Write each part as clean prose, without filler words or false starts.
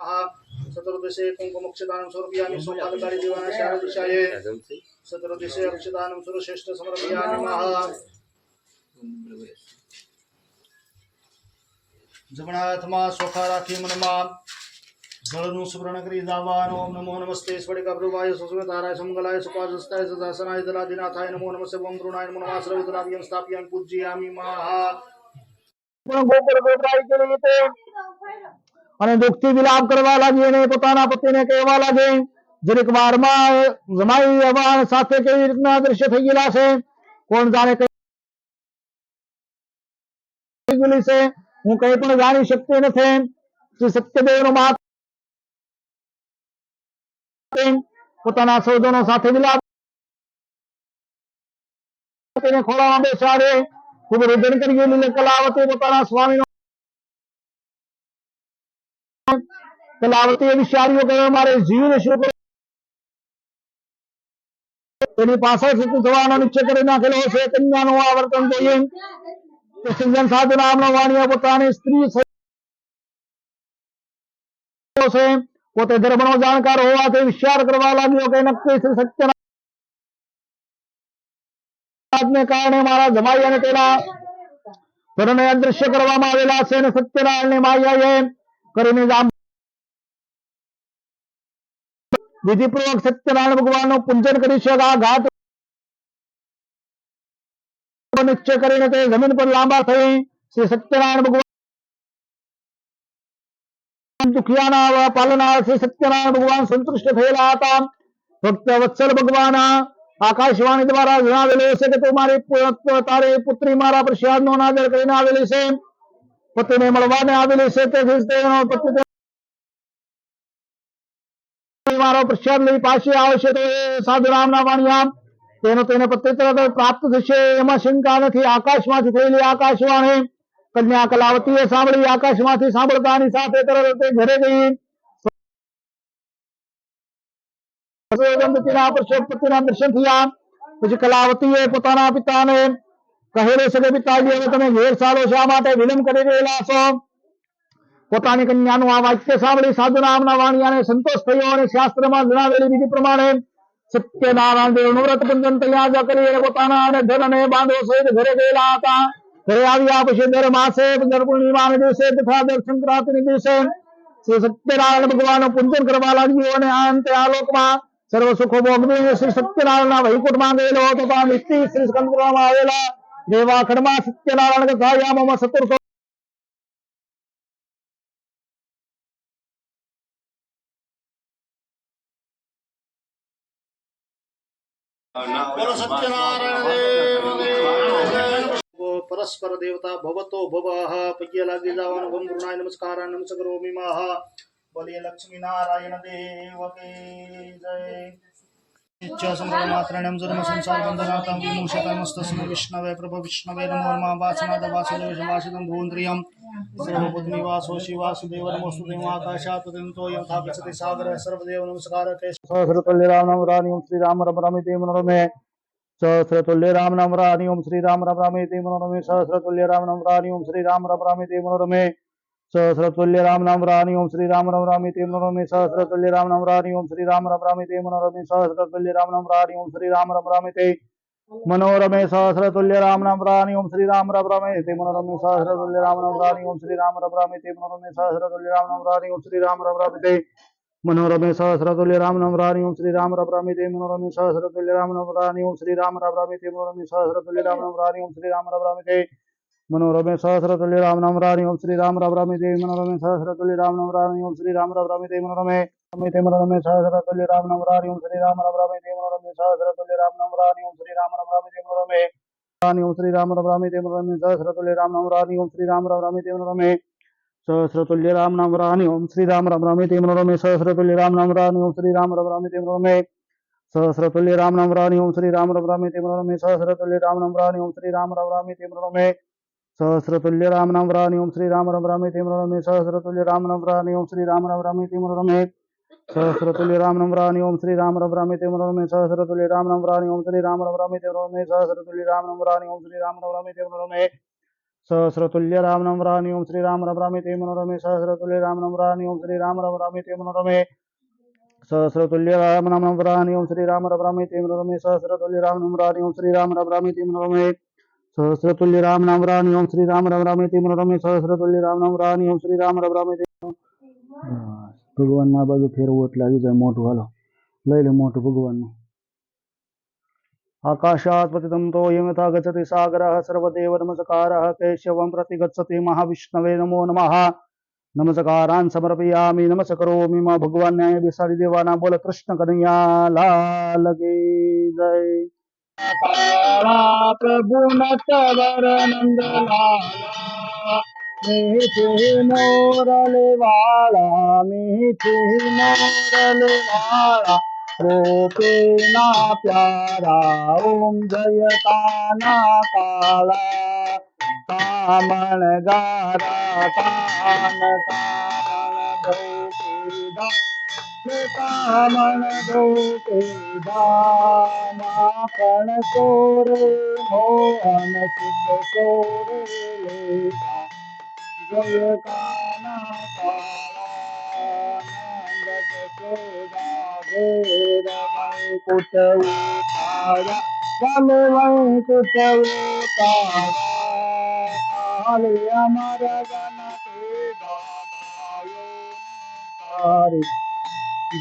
चतुर्दशे कुंकुमक्षदानं समर्पयामि सोमपालकारि देवानां शारदिशाये चतुर्दशे अक्षदानं सुरश्रेष्ठ समर्पयामि महा जगन्नाथमा सोखा राखी मनमा जलनु सुवर्ण करी दावान ओम नमो नमस्ते स्फटिक प्रभाय सुस्मिताराय सुमंगलाय सुपादस्ताय सदासनाय दलादिनाथाय नमो नमस्ते ओम द्रोणाय नमो नमः सर्वद्राव्यं स्थापयामि पूज्यामि महा गोपर गोत्राय के लिए ते અને દુઃખથી વિલાપ કરવા લાગી અને પોતાના પતિને કહેવા લાગે જરીક વારમાં જમાઈ અવાણ સાથે કેવી રીતના દ્રશ્ય થઈ ગયેલા છે કોણ જાણે કઈ ગયેલી છે હું કઈ પણ જાણી શકતી નથી શ્રી સત્યદેવનો મહાત્મા પોતાના સૌજનો સાથે વિલાપ તેને ખોળામાં બેસાડે ખૂબ રુદન કરી ગયેલી કલાવતી પોતાના સ્વામીનો કલાવતીએ વિચાર્યું કે મારે જીવને શું તેની પાછળ સુધી થવાનો નિશ્ચય કરી નાખેલો છે કન્યાનું આ વર્તન જોઈએ સજ્જન સાધુ નામનો વાણિયા પોતાની સ્ત્રી છે પોતે ધર્મનો જાણકાર હોવાથી વિચાર કરવા लाग्यो કે નક્કી શ્રી સત્યનારાયણને કારણે મારા જમાઈ અને તેના ઘરને અદૃશ્ય કરવામાં આવેલા છે અને સત્યનારાયણની માયાએ કરીને विधिपूर्वक सत्यनारायण भगवान पूजन कर घाट निश्चय कर जमीन पर लांबा थई श्री सत्यनारायण भगवान दुखिया पालना श्री सत्यनारायण भगवान संतुष्ट थयेला हता भक्त वत्सल भगवान आकाशवाणी द्वारा जणावेलु छे के तुम्हारी तारी पुत्री मारा प्रसाद नो अनादर करीने आवेली छे पतिने मळवाने आवेली छे તેથી તેનો પતિ मारो प्रसाद लई पाछी आवशे तो साधु रामना वाणिया तेनो तेने पति तरत प्राप्त थशे एमां शंका नथी आकाशमांथी थयेली आकाशवाणी कन्या कलावतीए सांभळी आकाशमांथी सांभळतानी साथे तरत ते घरे गई पतिना दर्शन थया पछी कलावतीए पोताना पिताने कहेलो छे के पिताजी हवे तमे घेर चालो शा माटे विलंब करी रहेला छो પોતાની કન્યાનું આ વાક્ય સાંભળી સાધુ નામના વાણિયાને સંતોષ થયો અને શાસ્ત્રમાં જણાવેલી વિધિ પ્રમાણે સત્યનારાયણ દેવનું વ્રત બંધન તૈયાર કરી અને પોતાના અને ધન અને બાંધવો સહિત ઘરે ગયેલા હતા ઘરે આવ્યા પછી દર માસે દર પૂર્ણિમાના દિવસે તથા દર સંક્રાંતિના દિવસે શ્રી સત્યનારાયણ ભગવાનનું પૂજન કરવા લાગ્યો અને આ અંતે આ લોકમાં સર્વ સુખો ભોગવી શ્રી સત્યનારાયણના વૈકુંઠમાં ગયેલો તથા નિત્ય શ્રી સ્કંદપુરમાં આવેલા દેવાખંડમાં સત્યનારાયણ કથાયામમાં ચતુર્થ परस्पर देवता भवतो भवः पय्य लागी जावन ओम गुरुनाय नमस्कार नमस्करोमि महा बोलिए लक्ष्मी नारायण देव की जय इच्छा संग्रह मात्रण्यं जन्म संसार बंधनातं विमोचकमस्तस्मै विष्णवे प्रभु विष्णवे नमो नमः वासनाद वासुदेव वासितं भून्द्रियं सर्वभूतनि वासो शिवासुदेव नमोस्तुते आकाशात् तदन्तो यथा गच्छति सागरः सर्वदेव नमस्कार सहस्रतुल्य राम नाम रानी ओम श्री राम रमे मनोरमे सहस्रतुल्य राम नाम रानी ओम श्री राम रमे मनोरमे सहस्रतुल्य राम नाम रानी ओम श्री राम रमे मनोरमे सहस्रतुल्य राम नाम रानी ओम श्री राम रमे मनोरमे सहस्रतुल्य राम नाम रानी ओम श्री राम रमे मनोरमे सहस्रतुल्य राम नाम रानी ओम श्री राम रमे मनोरमे सहस्रतुल्य राम नाम रानी ओम श्री राम रमे मनोरमे सहस्रतुल्य राम नाम रानी ओम श्री राम रमे मनोरमे सहस्रतुल्य राम नाम रानी ओम श्री राम रमे मनोरमे सहस्रतुल्य राम नाम रानी ओम श्री राम रमे मनोरमे सहस्रतुल्य राम नाम रानी ओम श्री राम रमे मनोरमे सहस्रतुल्य राम नाम रानी ओम श्री राम रमे मनोरमे सहस्रतुल्य राम नाम रानी ओम श्री राम रमे मनोरमे सहस्रतुल्य राम नाम रानी ओम श्री राम रमे मनोरमे मनोरमे सहस्रतुल्य राम नाम रानी ओम श्री राम रमे मनोरमे सहस्रतुल्य राम नाम रानी ओम श्री राम रमे मनोरमे रानी ओम श्री राम रमे मनोरमे सहस्रतुल्य राम नाम रानी ओम श्री राम रमे मनोरमे सहस्रतुल्य राम नाम रानी ओम श्री राम रमे मनोरमे सहस्रतुल्य राम नाम रानी ओम श्री राम रमे मनोरमे सहस्रतुल्य राम नाम रानी ओम श्री राम रमे मनोरमे सहस्रतुल्य राम नाम रानी ओम श्री राम रमे मनोरमे सहस्रतुल्य राम नाम रानी ओम श्री राम रमे मनोरमे सहस्रतुल्य राम नाम रानी ओम श्री राम रमे मनोरमे सहस्रतुल्य राम नाम रानी ओम श्री राम रमे मनोरमे सहस्रतुल्य राम नाम रानी ओम श्री राम रमे मनोरमे सहस्रतुल्य राम नाम रानी ओम श्री राम रमे मनोरमे सहस्रतुल्य राम नम रानी ओम श्री राम रमे ते मनोरमे सहस्रतुल्य राम नम रानी ओम श्री राम रमे ते मनोरमे सहस्रतुल्य राम नम रानी ओम श्री राम रमे ते मनोरमे सहस्रतुल्य राम नम रानी ओम श्री राम रमे ते मनोरमे सहस्रतुल्य राम नाम रानी ओम श्री राम रमे ते मनोरमे सहस्रतुल्य राम नाम रानी ओम श्री राम रमे ते ભગવાનના બાજુ ફેરવું એટલે આવી જાય મોટું હાલો લઈ લે મોટું ભગવાનનું आकाशात् पतितं तोयं यथा गच्छति सागरः सर्वदेव नमस्कारः केशवं प्रति गच्छति महाविष्णवे नमो नमः नमस्कारान् समर्पयामि नमस्करोमि मां भगवान न्याय विसारी देवाना बोल कृष्ण कन्हैया लाल की जय काला प्रभु नटवर नंदलाला मीठे मोरले वाला मीठे मोरले वाला रोपे ना प्यारा ओम जय काना काला कामण गारा कान कामण धोकेदा कामण धोकेदा माखण सोरे मोहन सिद्ध सोरे लेगा जय काना काला नंद जसोदा घेर वैकुट उतारा चल वैकुट उतारा काले अमर गण के गायो सारे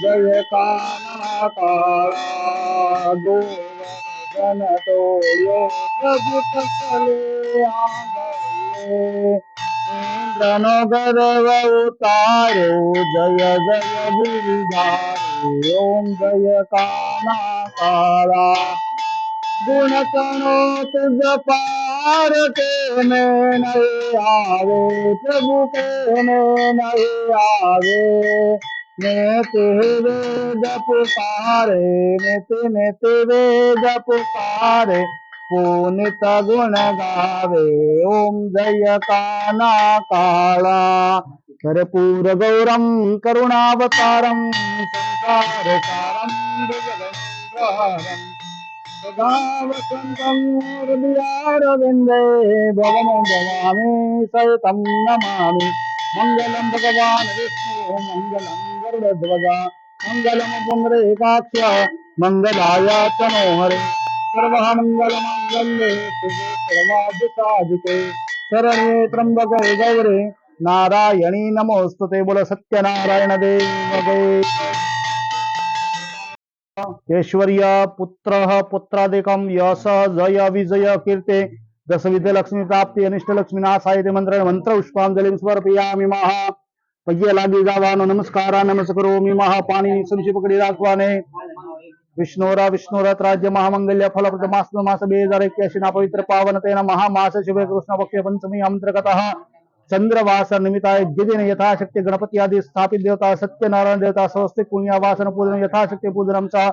जय काना काला गोवर्धन तोयो प्रभु सकले आंगये इंद्रनो गर्व उतारो जय जय गिरिधारी ओम जय काना काला गुण कणो तुझ पार के में नहीं आवे प्रभु के में नहीं आवे नित वेद पुकारे नित वेद पुकारे पुनित गुण गावे ओम जय काना काला कर्पूर गौरम करुणावतारम संसार सारम भुजगेन्द्रहारम सदा वसन्तं हृदयारविन्दे भवनं भवामि सहितं नमामि मङ्गलं भगवान् विष्णु मङ्गलं गरुडध्वजा मङ्गलं पुण्डरीकाक्ष मङ्गलाय तनोहरे सर्वमङ्गलमाङ्गल्ये शिवे सर्वार्थसाधिके शरण्ये त्र्यम्बके गौरी नारायणी नमोस्तुते बोलो सत्यनारायण देव ऐश्वर्य पुत्र पुत्रादिकम यश जय विजय कीर्ते दश विद्या लक्ष्मी प्राप्ति अनिष्ट लक्ष्मी नाशाय मंत्र मंत्र पुष्पांजलि समर्पयामि महा पगे लागी जावानो नमस्कार नमस्करोमि महा पाणी सुनिशी पकडी राखवाने विष्णोरा राज्य महामंगल्य फलप्रद मास 2081 ना पवित्र पावन तेन महामास शुभे कृष्ण पक्ष पंचमी अंतर्गतः चंद्रवास निमित्ताय दिन यथाशक्ति गणपति आदि स्थापित देवता सत्यनारायण देवता स्वस्तिक पुण्यावासन पूजन यथाशक्ति पूजनम च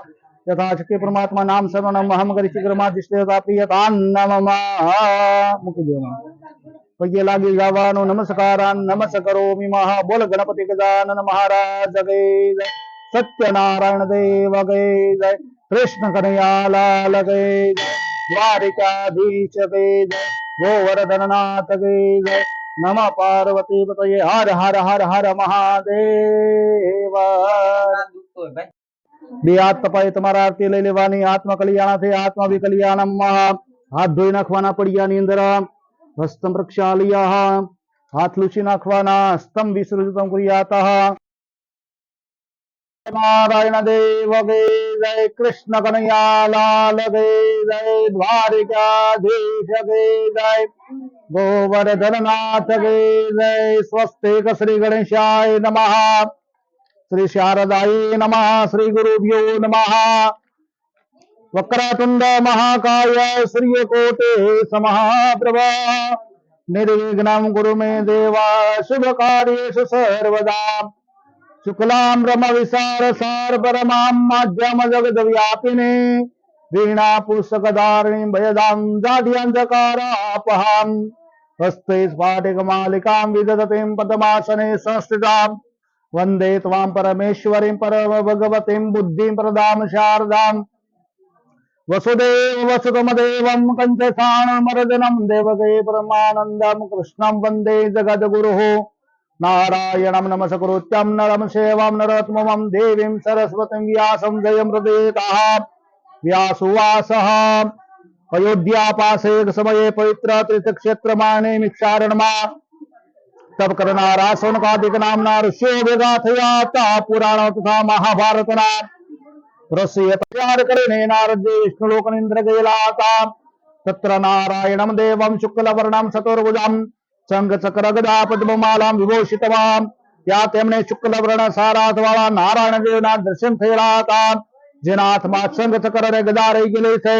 यथाशक्ति परमात्मा नाम सर्वनम महम करि शीघ्रमादिष्ट देवता प्रियतान नमः मुख देव पगे लागी जावानो नमस्कारान नमस्करोमि महा बोल गणपति गजानन महाराज जय जय सत्यनारायण देव जय जय कृष्ण कन्हैया लाल जय जय द्वारिकाधीश जय जय गोवर्धननाथ जय जय नमः पार्वती पतये हर हर हर हर महादेव બે હાથ તપાય તમારા આરતી લઈ લેવાની આત્મા કલ્યાણથી આત્મા વિકલ્યાણમ હાથ ધોઈ નાખવાના પડિયાની અંદર હસ્તમ પ્રક્ષાલય હાથ લૂછી નાખવાના હસ્તમ વિસૃજિતમ ક્રિયાતઃ नारायण देव गे जय कृष्ण कन्हैया लाल गे जय द्वारिकाधीश गे जय गोवर्धननाथ गे जय स्वस्तिक श्री गणेशाय नमः श्री शारदाय नमः श्री गुरुभ्यो नमः वक्रतुंड महाकाय श्रीयकोटे समप्रभ निर्विघ्नं कुरु मे देवा शुभ कार्येषु सर्वदा शुक्लां ब्रह्म विसार सार परमां माध्यम जगद व्यापिने वीणा पुस्तकधारिणीं भयदां जाड्यन्धकारापहां हस्ते स्फाटिकमालिकां विदधतीं पद्मासने संस्थितां वन्दे त्वां परमेश्वरीं परम भगवतीं बुद्धिं प्रदां शारदां वसुदेव वसुतमदेवं कंचसाणमर्दनं देवके परमानन्दं कृष्णं वन्दे जगद्गुरुः नारायणं नमस्कृत्यं नरं सेवं नरोत्तमं देवीं सरस्वतीं व्यासं जयमृदेतः व्यासुवासः अयोध्यापासे समये पवित्र तीर्थक्षेत्रमाणे मिक्षारणमा तब करना रासवनकादिक नामना ऋषियो वेगाथयाता पुराण तथा महाभारतना रस्य तैयार करणे नारद विष्णुलोक इंद्र गेलाता तत्र नारायणं देवं शुक्लवर्णं चतुर्भुजं शंखचक्रगदा पद्ममालां विभूषितवान् या तेमने शुक्लवर्ण साराथवाળા નારાયણ દેવના દર્શન થયેલા હતા જેના હાથમાં શંખચક્ર અને ગદા રહી ગયેલી છે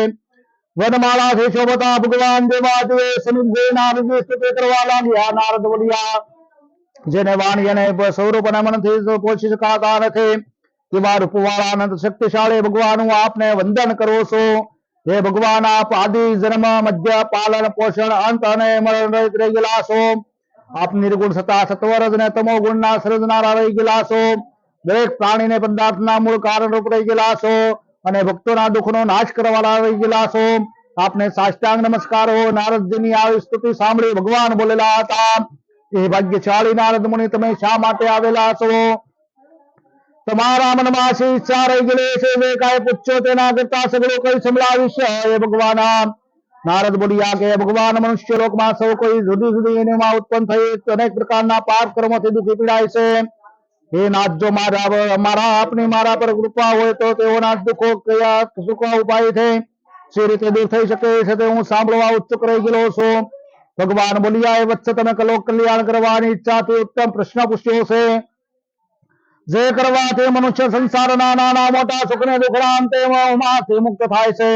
વનમાળા થી શોભતા ભગવાન દેવાદેવ સનિધે નારદની સ્તુતિ કરવા લાગ્યા નારદ બોલ્યા જેને વાણી અને સ્વરૂપ અને મનથી પહોંચી શકાતા નથી તેવા રૂપવાળા અનંત શક્તિશાળી ભગવાનનું આપને વંદન કરું છું हे भगवान आप आदि जन्म मध्य पालन पोषण अंत અને મરણ રહિત રહી ગયેલા છો આપ નિર્ગુણ સત્તા સત્વરજ અને તમો ગુણના સર્જનારા રહી ગયેલા છો દરેક પ્રાણીને પદાર્થના મૂળ કારણ રૂપ રહી ગયેલા છો અને ભક્તોના દુઃખનો નાશ કરવાવાળા રહી ગયેલા છો આપને સાષ્ટાંગ નમસ્કાર હો નારદજીની આવી સ્તુતિ સાંભળી ભગવાન બોલેલા હતા એ ભાગ્યશાળી નારદ મુનિ તમે શા માટે આવેલા છો તમારા મનમાં આશી ઈચ્છા રહી ગયેલી છે જે કાંઈ પૂછ્યો તેના કરતા સગળું કઈ સંભળાવીશ હે ભગવાન નારદ બોલ્યા કે ભગવાન મનુષ્ય લોકમાં સૌ કોઈ જુદી જુદી યોનિમાં ઉત્પન્ન થઈ અનેક પ્રકારના પાપ કર્મોથી દુઃખી પીડાય છે હે નાથ જો મારા આપની મારા પર કૃપા હોય તો તેઓના દુઃખો કયા સુખો ઉપાય છે જે રીતે દૂર થઈ શકે છે તે હું સાંભળવા ઉત્સુક રહી ગયેલો છું ભગવાન બોલ્યા એ વત્સ તમે લોક કલ્યાણ કરવાની ઈચ્છાથી उत्तम प्रश्न પૂછ્યો છે જે કરવાથી મનુષ્ય સંસારના નાના મોટા સુખને દુઃખરાંતેમાંથી મુક્ત થાય છે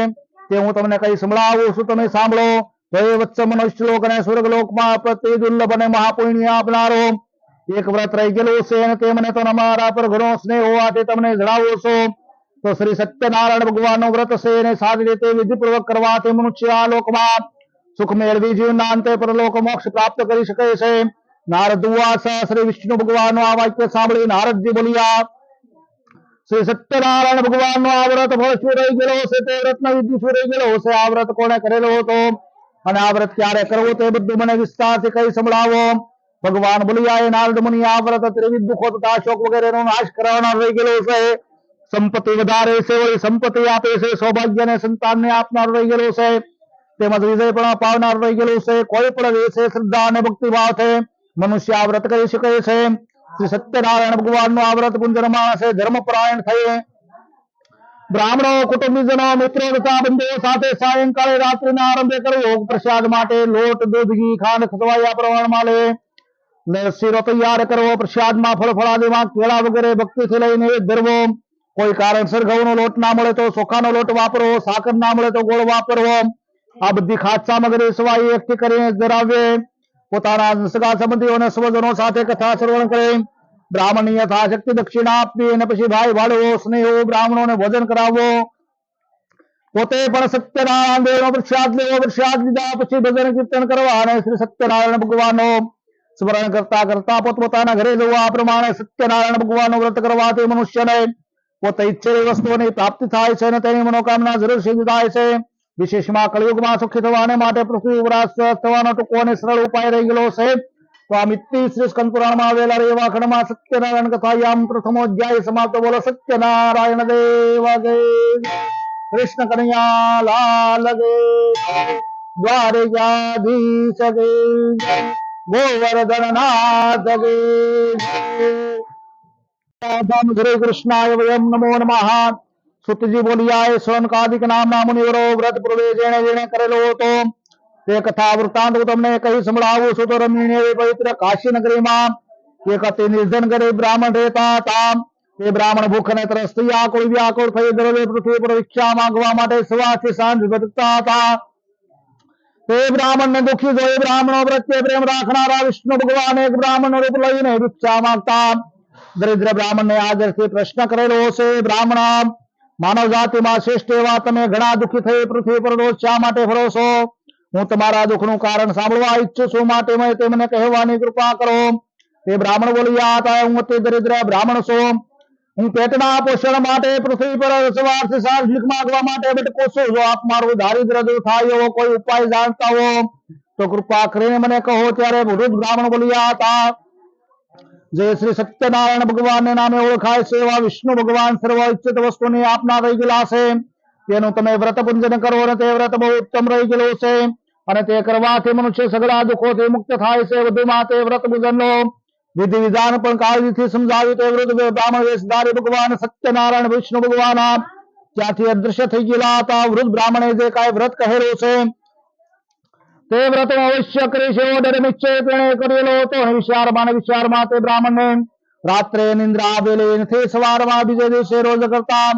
તે હું તમને કઈ સંભળાવું છું તમે સાંભળો તો એ વત્સ મનુષ્ય લોક અને સ્વર્ગ લોકમાં પ્રતિ દુર્લભ અને મહાપુણ્ય આપનારો એક વ્રત રહી ગયેલું છે અને તે મને તો અમારા પર ઘણો સ્નેહ હોવાથી તમને જણાવું છું તો શ્રી સત્યનારાયણ ભગવાનનું વ્રત છે અને સારી રીતે વિધિપૂર્વક કરવાથી મનુષ્ય આ લોકમાં સુખ મેળવી જીવનના અંતે પરલોક મોક્ષ પ્રાપ્ત કરી શકે છે नारद उवाच श्री विष्णु भगवान आ वाक्य सांभळी नारद जी बोलिया श्री सत्यनारायण भगवान आ व्रत फळ रही गेलो છે તે વ્રતનો વિધિ રહી ગયેલો છે આ વ્રત કોણે કરેલો હતો અને આ વ્રત ક્યારે કરવું તે બધું મને વિસ્તારથી કઈ સંભળાવો ભગવાન બોલ્યા એ નારદ મુનિ આ વ્રત ત્રિવિધ દુઃખો તથા શોક વગેરેનો નાશ કરવાના રહી ગયેલો છે સંપત્તિ વધારે છે વળી સંપત્તિ આપે છે સૌભાગ્ય અને સંતાનને આપનાર રહી ગયેલો છે તેમજ વિજય પણ પાવનાર રહી ગયેલું છે કોઈ પણ વિશે શ્રદ્ધા અને ભક્તિભાવ છે मनुष्य आ व्रत કરી શકે છે શ્રી સત્યનારાયણ ભગવાનનું આ વ્રત પુંજર માણસે ધર્મપરાયણ થઈ બ્રાહ્મણો કુટુંબીજનો મિત્રો તથા બંધુઓ સાથે સાયંકાળે રાત્રિના આરંભે કરવો પ્રસાદ માટે લોટ દૂધ ઘી ખાંડ ખસવાયા પ્રમાણમાં લે શીરો તૈયાર કરવો પ્રસાદમાં ફળ ફળાદીમાં કેળા વગેરે ભક્તિથી લઈને ધરવો કોઈ કારણસર ઘઉંનો લોટ ના મળે તો ચોખાનો લોટ વાપરવો સાકર ના મળે તો ગોળ વાપરવો આ બધી ખાસ સામગ્રી સવાઈ એકઠી કરીને ધરાવે પોતાના સગા સંબંધીઓને સ્વજનો સાથે કથા શ્રવણ કરે બ્રાહ્મણની યથાશક્તિ દક્ષિણા આપવી અને પછી ભાઈ ભાડવો સ્નેહો બ્રાહ્મણોને ભોજન કરાવવો પોતે પણ સત્યનારાયણ દેવનો પ્રસાદ લેવો પ્રસાદ લીધા પછી ભજન કીર્તન કરવા અને શ્રી સત્યનારાયણ ભગવાનનો સ્મરણ કરતા કરતા પોતપોતાના ઘરે જવું આ પ્રમાણે સત્યનારાયણ ભગવાનનું વ્રત કરવાથી મનુષ્યને પોતે ઈચ્છેલી વસ્તુઓની પ્રાપ્તિ થાય છે અને તેની મનોકામના જરૂર સિદ્ધ થાય છે વિશેષમાં કળિયુગમાં સુખી થવાને માટે પૃથ્વી ઉપર થવાનો ટૂંકો અને સરળ ઉપાય રહી ગયેલો છે તો આ મિત્તિ શ્રી સ્કંદ પુરાણમાં આવેલા એવા ખંડમાં સત્યનારાયણ કથાયામ પ્રથમો અધ્યાય સમાપ્ત બોલો સત્યનારાયણ દેવ કે કૃષ્ણ કનૈયા લાલ કે દ્વારકાધીશ કે गोवर्धन नाथ के हरे कृष्णाय वयम नमो नमः सुतजी बोलिया सोनकादिक नामना मुनिवरो व्रत पूर्वे जेणे जेणे करेलो तो ते कथा वृत्तांत तमने कही संभळावुं છું તો રમણીય એવી પવિત્ર કાશી નગરીમાં એક અતિ નિર્જન ગરીબ બ્રાહ્મણ રહેતા હતા તે બ્રાહ્મણ ભૂખ અને તરસથી આકુળ વ્યાકુળ થઈ દરરોજ પૃથ્વી પર ભિક્ષા માંગવા માટે સવારથી સાંજ ભટકતા હતા તે બ્રાહ્મણ ને दुखी જોઈ બ્રાહ્મણો પ્રત્યે પ્રેમ રાખનારા વિષ્ણુ ભગવાન એક બ્રાહ્મણ રૂપ લઈને ભિક્ષા માંગતા દરિદ્ર બ્રાહ્મણ ને આદરથી પ્રશ્ન કરેલો છે બ્રાહ્મણ માનવ જાતિમાં શ્રેષ્ઠ એવા તમે ઘણા દુઃખી થઈ પૃથ્વી પર રોજ શા માટે ફરો છો હું તમારા દુઃખનું કારણ સાંભળવા ઈચ્છું છું માટે તે મને કહેવાની કૃપા કરો તે બ્રાહ્મણ બોલ્યા હતા હું અતિ દરિદ્ર બ્રાહ્મણ છું હું પેટના પોષણ માટે પૃથ્વી પર સવારથી સાંજ ભીખ માંગવા માટે ભટકું છું. જો આપ મારું દારિદ્ર્ય દૂર થાય એવો કોઈ ઉપાય જાણતા હો તો કૃપા કરીને મને કહો. ત્યારે વૃદ્ધ બ્રાહ્મણ બોલ્યા હતા, જે શ્રી સત્યનારાયણ ભગવાનને નામે ઓળખાય છે એવા વિષ્ણુ ભગવાન સર્વ ઇચ્છિત વસ્તુને આપના રહી ગયેલા છે. તેનું તમે વ્રત પૂજન કરો અને તે વ્રત બહુ ઉત્તમ રહી ગયેલું છે અને તે કરવાથી મનુષ્ય સગળા દુઃખોથી મુક્ત થાય છે. વધુમાં તે વ્રત પૂજનનો વિધિ વિધાન પણ કાળજીથી સમજાવ્યું. તે વૃદ્ધ બ્રાહ્મણ વેશધારી ભગવાન સત્યનારાયણ વિષ્ણુ ભગવાન ત્યાંથી અદૃશ્ય થઈ ગયેલા હતા. વૃદ્ધ બ્રાહ્મણે જે કાંઈ વ્રત કહેલું છે તે વ્રત અવશ્ય કરીશ એવો દૃઢ નિશ્ચય તેણે કરેલો હતો. અને વિચારમાં તે બ્રાહ્મણને રાત્રે નિંદ્રા આવેલી નથી. સવારમાં બીજે દિવસે રોજ કરતા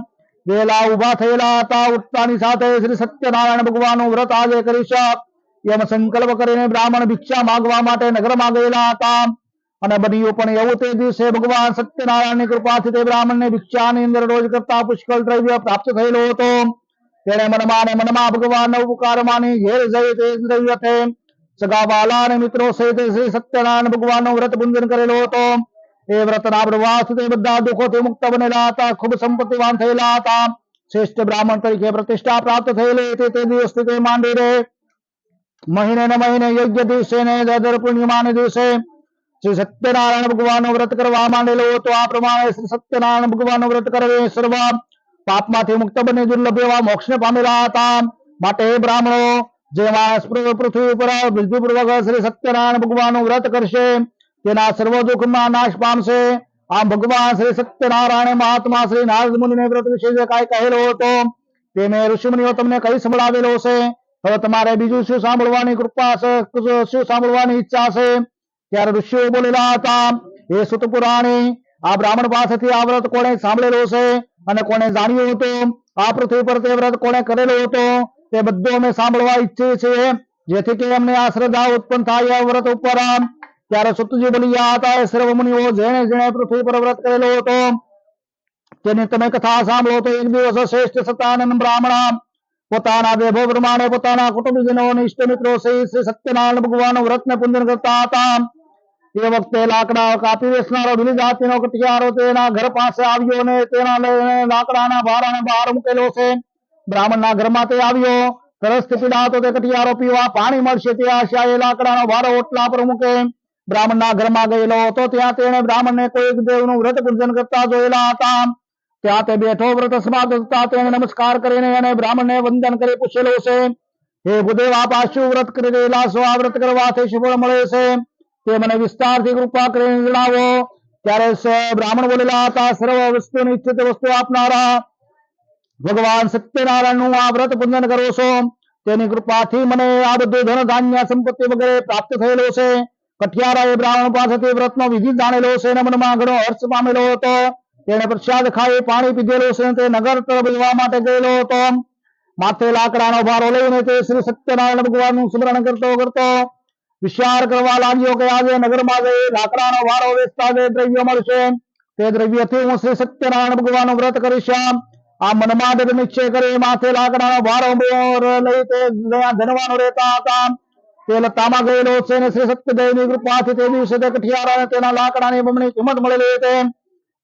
વેલા ઉભા થયેલા હતા. ઉઠતાની સાથે શ્રી સત્યનારાયણ ભગવાનનું વ્રત આજે કરીશ એમ સંકલ્પ કરીને બ્રાહ્મણ ભિક્ષા માંગવા માટે નગરમાં ગયેલા હતા. અને બન્યું પણ એવું તે દિવસે ભગવાન સત્યનારાયણની કૃપાથી તે બ્રાહ્મણને ભિક્ષાની અંદર રોજ કરતા પુષ્કળ દ્રવ્ય પ્રાપ્ત થયેલો હતો. તેણે મનમાં ભગવાનનો ઉપકાર માની ઘેર જઈ તે દ્રવ્યથી સગા વાલા અને મિત્રો સહિત શ્રી સત્યનારાયણ ભગવાનનું વ્રત પૂજન કરેલો હતો. એ વ્રતના પ્રભાવથી તે બધા દુઃખોથી મુક્ત બનેલા હતા. ખૂબ સંપત્તિવાન થયેલા હતા. શ્રેષ્ઠ બ્રાહ્મણ તરીકે પ્રતિષ્ઠા પ્રાપ્ત થયેલી હતી. તે દિવસથી તે માંડીને મહિને ને મહિને યોગ્ય દિવસે ને દર પૂર્ણિમાને દિવસે શ્રી સત્યનારાયણ ભગવાનનું વ્રત કરવા માંડેલો હતો. આ પ્રમાણે શ્રી સત્યનારાયણ ભગવાનનું વ્રત કરે સર્વ પાપમાંથી મુક્ત બની દુર્લભ એવા મોક્ષને પામેલા હતા. માટે હે બ્રાહ્મણો, જે માણસ પૃથ્વી પર વિધિપૂર્વક શ્રી સત્યનારાયણ ભગવાનનું વ્રત કરશે તેના સર્વ દુઃખમાં નાશ પામશે. આમ ભગવાન શ્રી સત્યનારાયણ મહાત્મા શ્રી નારદ મુનિને વ્રત વિશે જે કાંઈ કહેલો હતો તે મેં ઋષિમુનિઓ તમને કહી સંભળાવેલો છે. હવે તમારે બીજું શું સાંભળવાની કૃપા છે, શું સાંભળવાની ઈચ્છા છે? ત્યારે ઋષિઓ બોલેલા હતા, હે સુત પુરાણી, આ બ્રાહ્મણ પાસેથી આ વ્રત કોણે સાંભળેલો છે અને કોણે જાણ્યું હતું? આ પૃથ્વી પર તે વ્રત કોણે કરેલો હતો તે બધું અમે સાંભળવા ઈચ્છીએ છીએ, જેથી કે અમને આ શ્રદ્ધા ઉત્પન્ન થાય આ વ્રત ઉપર. ત્યારે સુતજી બોલ્યા હતા, એ સર્વ મુનિઓ જેણે જેણે પૃથ્વી પર વ્રત કરેલો હતો તેની તમે કથા સાંભળો. તો એક દિવસ શ્રેષ્ઠ સતાનંદ બ્રાહ્મણ પોતાના વૈભવ પ્રમાણે પોતાના કુટુંબીજનો અને ઇષ્ટ મિત્રો સહિત શ્રી સત્યનારાયણ ભગવાનનું વ્રતને પૂજન કરતા હતા. એ વખતે લાકડા કાપી વેચનારો ભીલી જાતિનો કટિયારો તેના ઘર પાસે આવ્યો અને તેના લઈને લાકડાના ભારાને બહાર મૂકેલો છે. બ્રાહ્મણના ઘરમાં તે આવ્યો. તરસથી પીડાતો તે કટિયારો પીવા પાણી મળશે તે આશાએ લાકડાનો ભારો ઓટલા પર મૂકે બ્રાહ્મણના ઘરમાં ગયેલો હતો. ત્યાં તેણે બ્રાહ્મણને કોઈક દેવનું વ્રત પૂજન કરતા જોયેલા હતા. ત્યાં તે બેઠો વ્રત સમાપ્ત થતા તેણે નમસ્કાર કરીને અને બ્રાહ્મણને વંદન કરી પૂછેલો છે, હે ગુરુદેવ, આપ આ શું વ્રત કરી રહેલા છો? આ વ્રત કરવાથી શું ફળ મળે છે તે મને વિસ્તારથી કૃપા કરીને જણાવો. ત્યારે બ્રાહ્મણ બોલેલા હતા, સર્વ વસ્તુની ઈચ્છિત વસ્તુ આપનારા ભગવાન સત્યનારાયણનું આ વ્રત પૂજન કરો છો તેની કૃપાથી મને આ બધું ધન ધાન્ય સંપત્તિ વગેરે પ્રાપ્ત થયેલો છે. કઠિયારાએ બ્રાહ્મણ પાસેથી વ્રતનો વિધિ જાણેલો છે અને મનમાં ઘણો હર્ષ પામેલો હતો. તેણે પ્રસાદ ખાઈ પાણી પીધેલો છે અને તે નગર તરફ જવા માટે ગયેલો હતો. માથે લાકડાનો ભારો લઈને તે શ્રી સત્યનારાયણ ભગવાનનું સ્મરણ કરતો કરતો વિચાર કરવા લાગ્યો કે આજે નગરમાં જઈ લાકડાનો ભારો વેચતા જે દ્રવ્ય મળશે તે દ્રવ્યથી હું શ્રી સત્યનારાયણ ભગવાનનું વ્રત કરીશ. આ મનમાં દૃઢ નિશ્ચય કરી માથે લાકડાનો ભારો લઈ તે ધનવાનો રહેતા હતા. તે લતામાં ગયેલો છે અને શ્રી સત્યદેવની કૃપાથી તે દિવસે તે કઠિયારાને તેના લાકડાની બમણી કિંમત મળેલી હતી.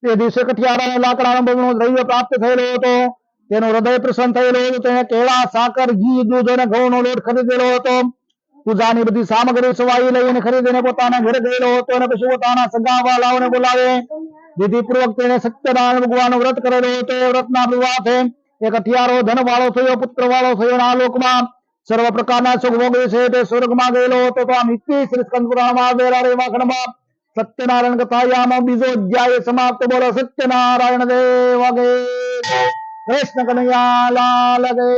તે દિવસે કઠિયારાને લાકડાનો બમણો દ્રવ્ય પ્રાપ્ત થયેલો હતો. તેનું હૃદય પ્રસન્ન થયેલું હતું. તેને કેળા, સાકર, ઘી, દૂધ અને ઘઉંનો લોટ ખરીદેલો હતો. પૂજાની બધી સામગ્રી સવાઈ લઈને ખરીદીને પોતાના ઘરે ગયેલો હતો અને પછી પોતાના સગા વાલાઓને બોલાવે વિધિપૂર્વક તેને સત્યનારાયણ ભગવાનનું વ્રત કરેલો હતો. એ વ્રતના પ્રભાવથી એક કઠિયારો ધન વાળો થયો, પુત્ર વાળો થયો અને આ લોકમાં સર્વ પ્રકારના સુખ ભોગવે છે. તે સ્વર્ગમાં ગયેલો હતો. તો આ નીતિ શ્રી સ્કંદ પુરાણમાં આવેલા રેવા ખંડમાં સત્યનારાયણ કથાયામાં બીજો અધ્યાય સમાપ્ત. બોલો સત્યનારાયણ દેવ કે જય. કૃષ્ણ કનૈયા લાલ કે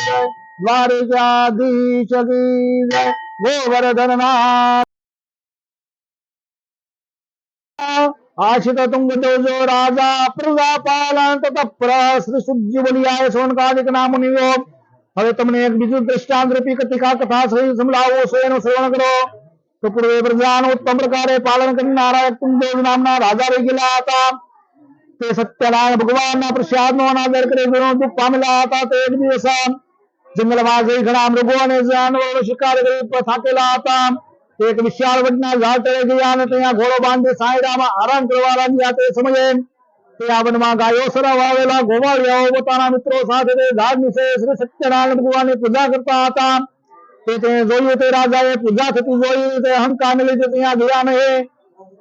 જય. દ્વારિકાધીશ કી જય. ગોવર્ધનનાથ આશિત તુંગ દોજો રાજા પ્રજાપાલન તત્પર શ્રી સુજી બોલિયાય સોનકાદિક નામ મુનિઓ. હવે તમને એક બીજું દ્રષ્ટાંત રૂપી કથા સંભળાવો છો, એનું શ્રવણ કરો. તો પૂર્વે પ્રજાનું ઉત્તમ પ્રકારે પાલન કરનારા એક તુંગદેવ નામના રાજા રહી ગયેલા હતા. તે સત્યનારાયણ ભગવાનના પ્રસાદનો અનાદર કરી ઘણો દુઃખ પામેલા હતા. તે એક દિવસ જંગલમાં જઈ ઘણા મૃગો અને જાનવરોનો શિકાર કરી થાકેલા હતા. એક વિશાળ વડના ઝાડ તળે ગયા અને ત્યાં ઘોડો બાંધી સાયડામાં આરામ કરવા લાગ્યા. તે સમયે ત્યાં વનમાં ગાયો સરાવ આવેલા ગોવાળિયાઓ પોતાના મિત્રો સાથે તે ઝાડ નીચે શ્રી સત્યનારાયણ ભગવાનની પૂજા કરતા હતા. તે જોયું તે રાજાએ પૂજા થતી જોઈ તે અહંકારને લીધે ત્યાં ગયા નહીં.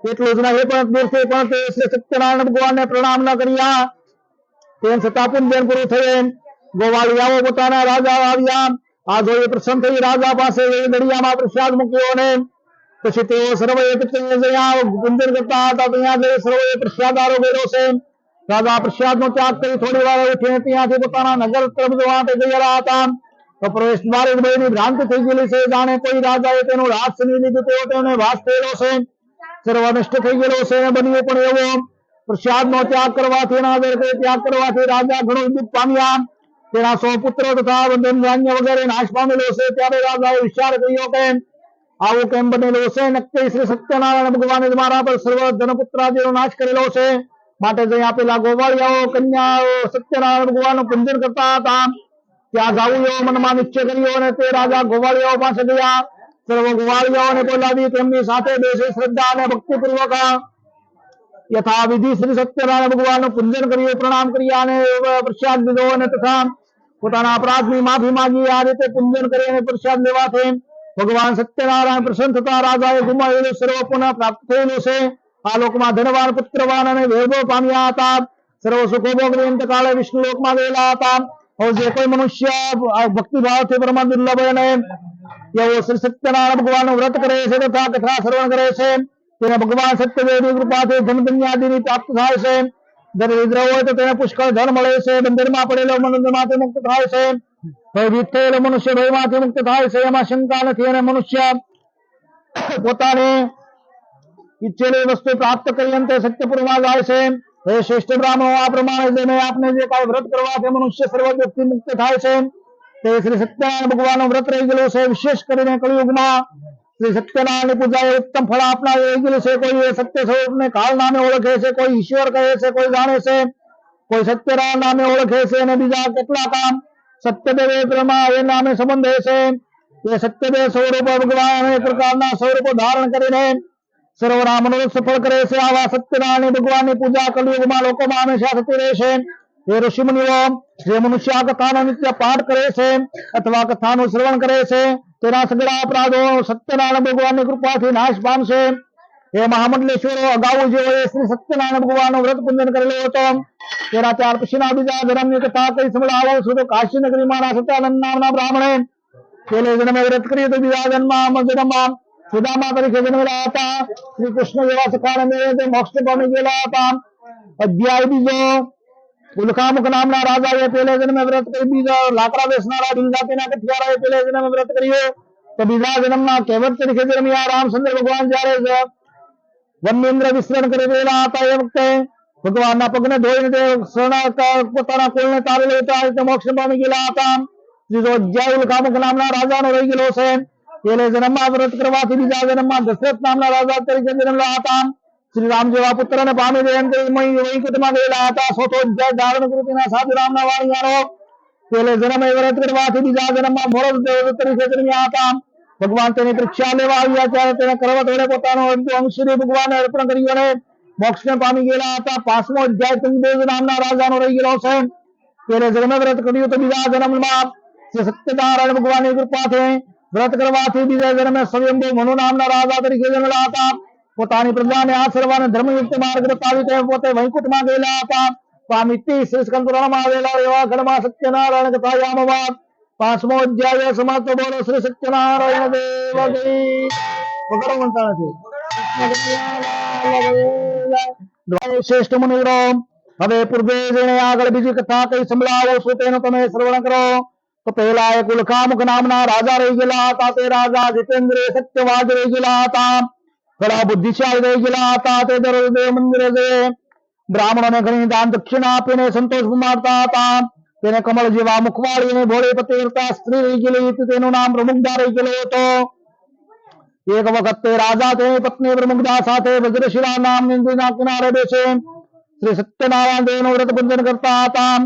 એટલું જ નહીં પણ દૂરથી પણ તે શ્રી સત્યનારાયણ ભગવાનને પ્રણામ ન કર્યા. તેમ છતાં પૂજન પૂરું થયું. ગોવાળિયાઓ પોતાના રાજા આવ્યા. આ જોઈ પ્રસન્ન થઈ રાજા પાસે દરિયામાં પ્રસાદ મૂક્યો ને પછી તેઓ સર્વે જ્યાં પૂજન કરતા હતા ત્યાં જઈ સર્વે પ્રસાદ આરોગ્યો છે. રાજા પ્રસાદનો ત્યાગ કરી થોડી વાર ઉઠીને ત્યાંથી પોતાના નગર તરફ જવા માટે ગયેલા હતા. તો પ્રવેશ દ્વારે બધી ભ્રાંતિ થઈ ગયેલી છે. જાણે કોઈ રાજાએ તેનો રાજ છીનવી લીધું તેવો તેને વાસ થયેલો છે. સર્વનિષ્ઠ થઈ ગયેલો છે. બન્યું પણ એવો પ્રસાદનો ત્યાગ કરવાથી ત્યાગ કરવાથી રાજા ઘણો દુઃખ પામ્યા. તેના 100 પુત્રો તથા ધાન્ય વગેરે નાશ પામેલો છે. ત્યારે રાજાએ વિચાર કર્યો કે આવું કેમ બનેલું છે. નક્કી શ્રી સત્યનારાયણ ભગવાને મારા પર સર્વ ધનપુત્રાદિનો નાશ કરેલો છે. માટે જે આપેલા ગોવાળિયાઓ કન્યાઓ સત્યનારાયણ ભગવાનનું પૂજન કરતા હતા ત્યાં જાવું એવો મનમાં નિશ્ચય કર્યો અને તે રાજા ગોવાળિયાઓ પાસે ગયા. સર્વ ગોવાળિયાઓને બોલાવી તેમની સાથે બેસી શ્રદ્ધા અને ભક્તિપૂર્વક યથાવિધિ શ્રી સત્યનારાયણ ભગવાનનું પૂજન કર્યું, પ્રણામ કર્યા અને પ્રસાદ લીધો અને તથા પોતાના અપરાધની માફી માંગી. આ રીતે પૂજન કરી અને પ્રસાદ લેવાથી ભગવાન સત્યનારાયણ પ્રસન્ન થતા રાજાએ ગુમાવેલું સર્વ પુનઃ પ્રાપ્ત થયેલું છે. આ લોકમાં ધનવાન પુત્રવાન અને વૈભવ પામ્યા હતા. સર્વ સુખો ભોગવી અંતકાળે વિષ્ણુ લોકમાં ગયેલા હતા. હવે જે કોઈ મનુષ્ય ભક્તિભાવથી પરમ દુર્લભ અને એવો શ્રી સત્યનારાયણ ભગવાનનું વ્રત કરે છે તથા કથા શ્રવણ કરે છે તેને ભગવાન સત્યદેવની કૃપાથી ધનધન્યાદિની પ્રાપ્ત થાય છે. દરિદ્ર હોય તો તેને પુષ્કળ ધન મળે છે. બંધનમાં પડેલો મનુષ્યમાંથી મુક્ત થાય છે. ભયભીત થયેલો મનુષ્ય ભયમાંથી મુક્ત થાય છે. એમાં શંકા નથી અને મનુષ્ય પોતાની ઈચ્છેલી વસ્તુ પ્રાપ્ત કરી અંતે સત્યપુરમાં જાય છે. હે શ્રેષ્ઠ બ્રાહ્મણો, આ પ્રમાણે જેને આપને જે કાંઈ વ્રત કરવાથી મનુષ્ય સર્વ વ્યક્તિ મુક્ત થાય છે તે શ્રી સત્યનારાયણ ભગવાનનું વ્રત રહી ગયેલું છે. વિશેષ કરીને કળિયુગમાં શ્રી સત્યનારાયણની પૂજા એ ઉત્તમ ફળ આપનાર રહી ગયેલું છે. કોઈ સત્ય સ્વરૂપને કાળ નામે ઓળખે છે, કોઈ ઈશ્વર કહે છે, કોઈ જાણે છે, કોઈ સત્યનારાયણ નામે ઓળખે છે અને બીજા કેટલા કામ સત્યદેવ એ નામે સંબંધ છે. એ સત્યદેવ સ્વરૂપ ભગવાન અનેક પ્રકારના સ્વરૂપો ધારણ કરીને સર્વના મનોરથ સફળ કરે છે. આવા સત્યનારાયણ ભગવાનની પૂજા કલિયુગમાં લોકોમાં હંમેશા થતી રહેશે. એ ઋષિમુનિઓ જે મનુષ્ય આ કથાનો નિત્ય પાઠ કરે છે અથવા કથાનું શ્રવણ કરે છે તેના સગળા અપરાધો સત્યનારાયણ ભગવાનની કૃપાથી નાશ પામશે. એ મહામંડલેશ્વરો અગાઉ જેઓ શ્રી સત્યનારાયણ ભગવાનનું વ્રત પૂજન કરેલું હતો તેના ત્યાર પછીના બીજા ધર્મની કથા કઈ સંભળાવો છું. તો કાશી નગરીમાં સત્યાનંદ નામના બ્રાહ્મણે પેલે જન્મે વ્રત કર્યું તો બીજા જન્મમાં સુદામા તરીકે જન્મેલા હતા. શ્રી કૃષ્ણ જેવા સખાને મેળવે મોક્ષ પામી ગયેલા હતા. અધ્યાય બીજો. ઉલ્કામુખ નામના રાજાએ પેલે જન્મે વ્રત કરી બીજા લાકડા બેસનારા ભીલ જાતિના કઠિયારાએ પેલે જન્મે વ્રત કર્યું તો બીજા જન્મમાં કહેવત તરીકે જન્મ્યા. રામચંદ્ર ભગવાન જયારે વનમેન્દ્ર વિસ્તરણ કરી રહેલા હતા એ વખતે ભગવાનના પગને ધોઈને તે પોતાના કુળને તારી લેતા રીતે મોક્ષ પામી ગયેલા હતા. ત્રીજો અધ્યાય ઉલ્કામુખ નામના રાજાનો રહી ગયેલો છે. પેલે જન્મમાં વ્રત કરવાથી બીજા જન્મમાં દશરથ નામના રાજા તરીકે જન્મેલા હતા. શ્રી રામ જેવા પુત્રને પામી વૈકુંઠમાં ગયેલા હતા. ચોથો અધ્યાય ધારણ કૃતિના સાધુ રામના વાણિયાનો પેલે જન્મે વ્રત કરવાથી બીજા જન્મમાં મોરદ તરીકે જન્મ્યા હતા. ભગવાન તેની પરીક્ષા લેવા આવ્યા ત્યારે તેને કરવટ વડે પોતાનો અંશ શ્રી ભગવાનને અર્પણ કર્યું અને મોક્ષને પામી ગયેલા હતા. પાંચમો અધ્યાય તુંગદેવ નામના રાજાનો રહી ગયેલો છે. પેલે જન્મે વ્રત કર્યું તો બીજા જન્મમાં સત્યનારાયણ ભગવાનની કૃપાથી વ્રત કરવાથી બીજા જન્મે સ્વયંભૂ મનુ નામના રાજા તરીકે જન્મેલા હતા. પોતાની પ્રજાને આચરવાને ધર્મયુક્ત માર્ગ બતાવી તે પોતે વૈકુંઠમાં ગયેલા હતા. પામિતિ શ્રી સ્કંદપુરાણમાં આવેલા એવા ઘરમાં સત્યનારાયણ કથા યામવા પાંચમો અધ્યાય સમાપ્ત. બોલો શ્રી સત્યનારાયણ દેવ કી વગર વંતા નથી. શ્રેષ્ઠ મુનિવરો, હવે પૂર્વે જેને આગળ બીજી કથા કઈ સંભળાવો છું તેનો તમે શ્રવણ કરો. તો પહેલા એક ઉલ્કામુખ નામના રાજા રહી ગયેલા હતા. તે રાજા જીતેન્દ્ર સત્યવાદ રહી ગયેલા હતા. ઘણા બુદ્ધિશાળી રહી ગયેલા હતા. તે દરરોજ મંદિરે જઈ બ્રાહ્મણોને ઘણી દાન દક્ષિણા આપીને સંતોષ ગુમાવતા હતા. તેને કમળ જેવા મુખવાળી અને ભોળી પતિવ્રતા સ્ત્રી રહી ગયેલી હતી. તેનું નામ પ્રમુગ્ધા રહી ગયેલો હતો. એક વખત તે રાજા તેની પત્ની પ્રમુગ્ધા સાથે વજ્રશિલા નામની નદીના કિનારે બેસે શ્રી સત્યનારાયણ દેવનું વ્રત પૂજન કરતા હતા.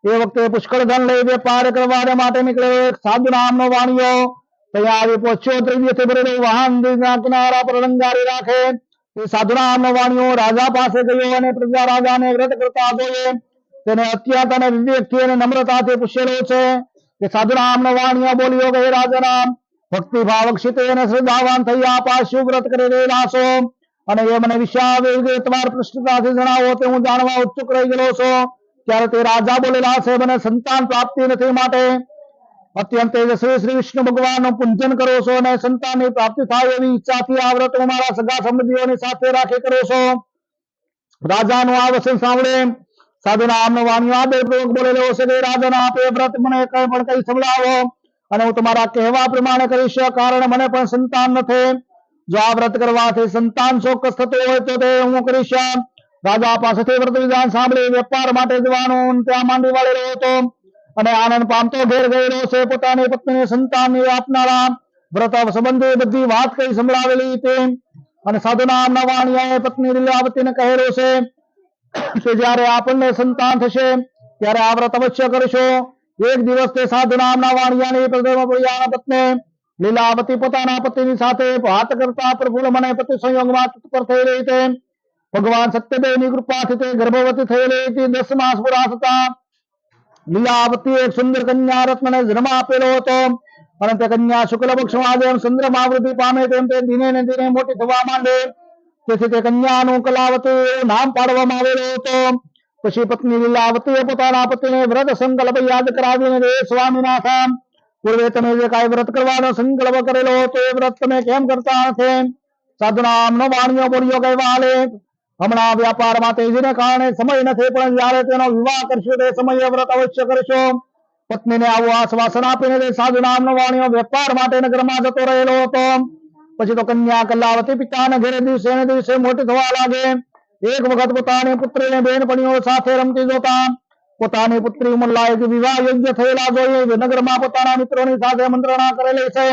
એ વખતે પુષ્કળ ધન લઈ વેપાર કરવા માટે નીકળેલો એક સાધુ નામનો વાણિયો ત્યાં આવી પહોંચ્યો. દ્રવ્યથી ભરેલું વાહન નદીના કિનારા પર લંગારી રાખે એ સાધુના નામનો વાણિયો રાજા પાસે ગયો અને પ્રજા રાજાને વ્રત કરતા જોયે તેને અત્યંત અને વિવેકથી અને નમ્રતાથી પૂછેલો છે કે સાધુના નામનો વાણિયો બોલ્યો કે હે રાજા, ભક્તિભાવ ક્ષિતે અને શ્રદ્ધાવાન થઈ આપ આ શું વ્રત કરી રહેલા છો અને એ મને વિગતવાર પ્રશ્નતાથી જણાવો તે હું જાણવા ઉત્સુક રહી ગયેલો છું. ત્યારે તે રાજા બોલેલા છે મને સંતાન પ્રાપ્તિ નથી માટે અત્યંત તેજસ્વી શ્રી વિષ્ણુ ભગવાનનું પૂજન કરો છો અને સંતાનની પ્રાપ્તિ થાય એવી ઈચ્છાથી આ વ્રત હું મારા સગા સંબંધીઓની સાથે રાખી કરો છો. રાજાનું આ વચન સાંભળે સાધુના નામનો વાણિયો આદરપૂર્વક બોલેલો છે કે રાજાના આપે વ્રત મને કઈ પણ કઈ સંભળાવો અને હું તમારા કહેવા પ્રમાણે કરીશ, કારણ મને પણ સંતાન નથી. જો આ વ્રત કરવાથી સંતાન ચોક્કસ થતું હોય તો તે હું કરીશ. રાજા પાસેથી વ્રત વિધાન સાંભળી વેપાર માટે જવાનું ત્યાં માંડી વાળેલો હતો અને આનંદ પામતો ઘેર ગયેલો છે. પોતાની પત્નીને સંતાનની આપનારા વ્રત સંબંધી બધી વાત કઈ સંભળાવેલી હતી અને સાધુના નામના વાણિયાએ પત્ની લીલાવતીને કહેલો છે કે જ્યારે આપણને સંતાન થશે ત્યારે આ વ્રત અવશ્ય કરશો. એક દિવસ તે સાધુ નામના વાણિયાની પત્ની લીલાવતી પોતાના પતિની સાથે વાત કરતા પ્રફુલ્લ મને પતિ સંયોગમાં તત્પર થઈ રહી હતી. ભગવાન સત્યદેવની કૃપાથી તે ગર્ભવતી થયેલી હતી. 10 માસ પૂરા થતા લીલાવતી એક સુંદર કન્યા રત્નને જન્મ આપેલો હતો અને તે કન્યા શુક્લ પક્ષમાં જેમ ચંદ્રમાં વૃદ્ધિ પામે તેમ તે દિને ને દિને મોટી થવા માંડે. તેથી તે કન્યાનું કલાવતી એવું નામ પાડવામાં આવેલું હતું. પછી પત્ની લીલાવતીએ પોતાના પતિને વ્રત સંકલ્પ યાદ કરાવીને રે સ્વામીનાથ, પૂર્વે તમે જે કાંઈ વ્રત કરવાનો સંકલ્પ કરેલો હતો એ વ્રત તમે કેમ કરતા નથી? સાધુના નામનો વાણિયો બોલ્યો કે વાલે, હમણાં વ્યાપારમાં તેજીને કારણે સમય નથી, પણ જ્યારે તેનો વિવાહ કરશો તે સમયે વ્રત અવશ્ય કરશો. પત્નીને આવું આશ્વાસન આપીને તે સાધુ નામનો વાણિયો વેપાર માટે નગરમાં જતો રહેલો હતો. પછી તો કન્યા કલાવતી પિતાને ઘરે દિવસે ને દિવસે મોટી થવા લાગે. એક વખત પોતાની પુત્રીને બેનપણીઓ સાથે રમતી જોતા પોતાની પુત્રી ઉમરલાયક વિવાહ યોગ્ય થયેલા જોઈ નગરમાં પોતાના મિત્રોની સાથે મંત્રણા કરેલી છે.